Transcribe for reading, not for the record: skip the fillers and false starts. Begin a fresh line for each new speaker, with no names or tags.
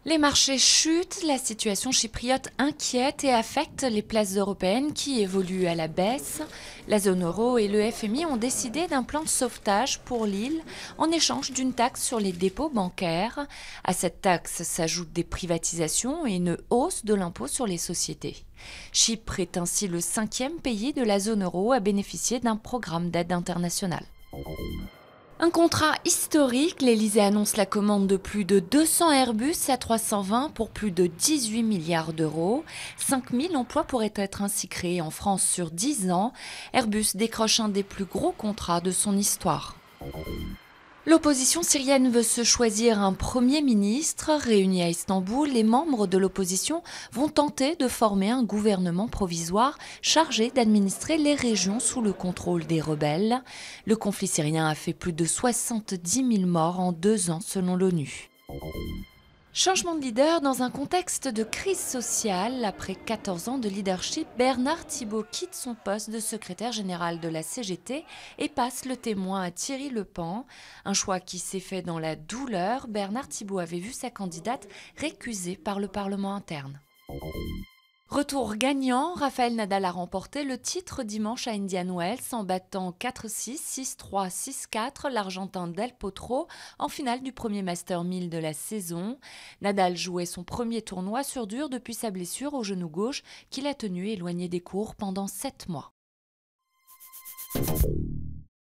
Les marchés chutent, la situation chypriote inquiète et affecte les places européennes qui évoluent à la baisse. La zone euro et le FMI ont décidé d'un plan de sauvetage pour l'île en échange d'une taxe sur les dépôts bancaires. À cette taxe s'ajoutent des privatisations et une hausse de l'impôt sur les sociétés. Chypre est ainsi le 5e pays de la zone euro à bénéficier d'un programme d'aide internationale. Un contrat historique, l'Elysée annonce la commande de plus de 200 Airbus A320 pour plus de 18 milliards d'euros. 5000 emplois pourraient être ainsi créés en France sur 10 ans. Airbus décroche un des plus gros contrats de son histoire. L'opposition syrienne veut se choisir un Premier ministre. Réunis à Istanbul, les membres de l'opposition vont tenter de former un gouvernement provisoire chargé d'administrer les régions sous le contrôle des rebelles. Le conflit syrien a fait plus de 70 000 morts en 2 ans selon l'ONU. Changement de leader dans un contexte de crise sociale. Après 14 ans de leadership, Bernard Thibault quitte son poste de secrétaire général de la CGT et passe le témoin à Thierry Lepan. Un choix qui s'est fait dans la douleur. Bernard Thibault avait vu sa candidate récusée par le Parlement interne. Retour gagnant, Rafael Nadal a remporté le titre dimanche à Indian Wells en battant 4-6, 6-3, 6-4 l'Argentin Del Potro en finale du premier Master 1000 de la saison. Nadal jouait son premier tournoi sur dur depuis sa blessure au genou gauche qu'il a tenu éloigné des courts pendant 7 mois.